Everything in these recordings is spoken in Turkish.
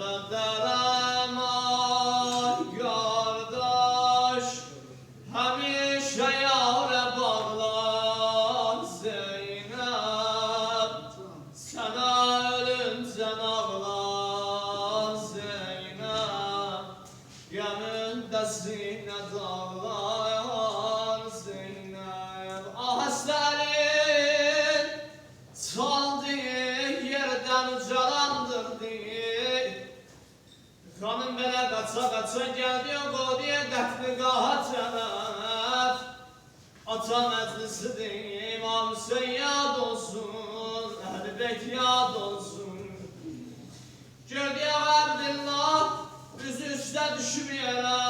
Berberem ay kardeş, hemşe yâre bağlar Zeynep. Sana ölümden ağlar Zeynep, yanında zinet ağlar Zeynep. Ah senin çaldığı yerden ucalandırdı. Hanım belə qaça gəldi o qodiyə qəfliqaha tərəf. Ata məclisidir, İmam Hüseyin yad olsun, Əhl-i Beyt yad olsun. Gördü ya Abdillah, üzü üstə düşüb yerə.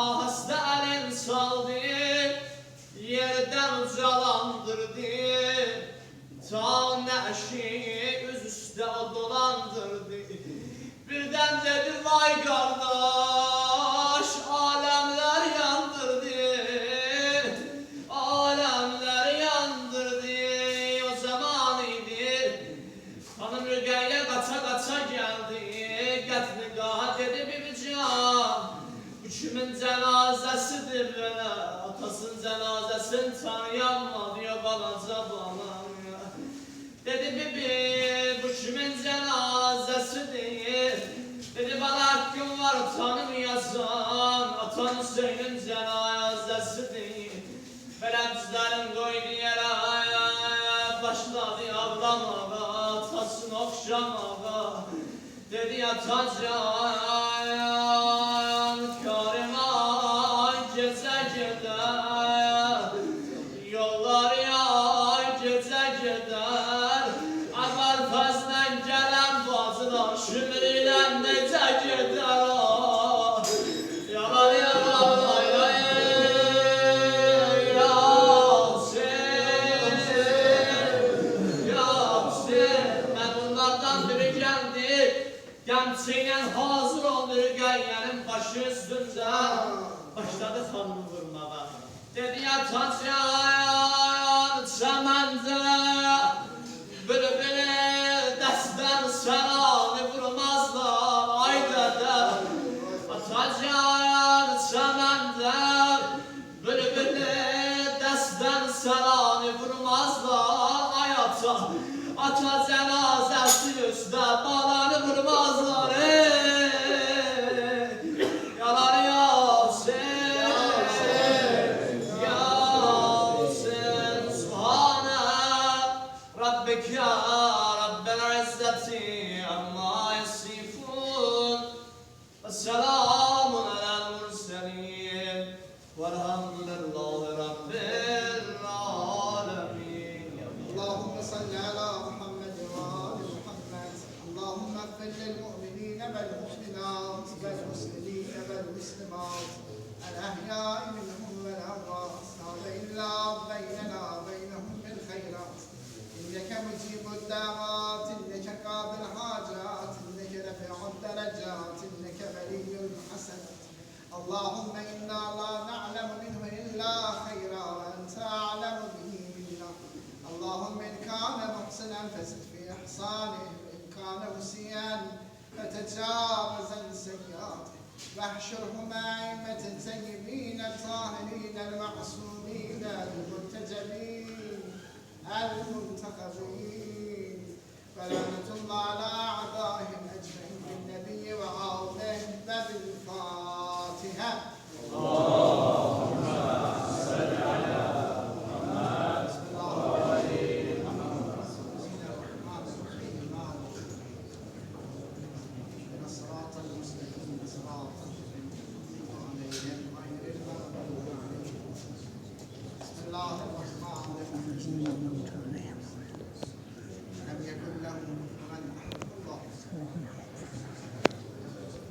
Ahəstə əlin saldı, yerdən ucalandırdı. Ta nəşi üz üstə o dolandırdı. Birden dedi vay kardeş, alemler yandırdı, alemler yandırdı. O zaman idi, hanım Rüqeyyə qaça geldi, qətliqaha dedi Bibican, bu kimin cənazəsidir belə, atasının cənazəsini tanıyanmadı ya balaca bana. Dedi Bibi, bu kimin cənazəsidir? Dedi bana hakkım var tanımayasan, atan Hüseynin cənazəsidir. Belə bizlərin qoydu yerə, başladı ağlamağa, atasını oxşamağa. Dedi atacan, karım ay gecə gedər, yollar yay gecə gedər. Ağar fazlan gələn bacılar, şümrüyle necə gedər o? Yalan yalan lay lay Yasin. Mən bunlardan biri gəldi, gəmçiyle hazır oldu Rüqeyyənin başı üstündə. Başladı xanımı vurmağa. Dedi atacan, çəməndə bülbülü dəstən səranı vurmazlar, ay dədə. Atacan çəməndə bülbülü dəstən səranı vurmazlar, ay ata. Ata cənazəsi üstə balanı vurmazlar, yalan Yasin, Subhane Rabbike Rabbel İzzeti amma yasifun. Vesselamun alel murselin velhamdülillahi Rabbil alemin. Allahümme salli ala Muhammed ve ali Muhammed. Allahümme affir lil mu'minine vel mu'minat vel muslimine vel muslimat. El-ahyâi minhum vel amwat. La illa beynena beynehum bil khayrat. İnneke mucibud davat, inneke qabil hacat, inneke refi'ud derecat, inneke veliyyul hasenat. Allahümme inna la na'lemu minhu illa khayra ve ente a'lemu bihi minna. Allahümme in kâne muhsinen fesid fi ihsânih ve in kâne musiyen فتجاوز عن سيئاته واحشره مع أئمة الطيبين الطاهرين المعصومين المنتجبين المنتخبين فلعنة الله على أعدائهم أجمعين بالنبي وآله وبالفاتحة.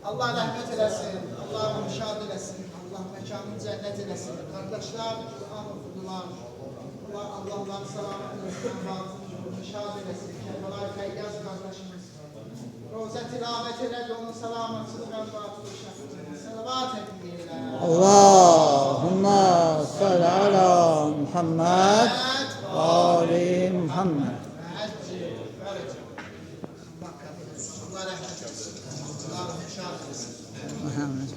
Allah rahmet eylesin, Allah müşahede eylesin, Allah mekanını cennet eylesin. Kardeşler, Kur'an okudular. Allah'tan selamet eylesin, Allah'ın müşahede eylesin. Kerbela Feyyaz kardeşimiz. Roza tilavet eyle, onun selametini galibatı düşer. Selavat edin. Allahümme salli ala Muhammed Ali Muhammed. Hacı, vereceğim. Allah kabul etsin. Allah şad etsin. Muhammed.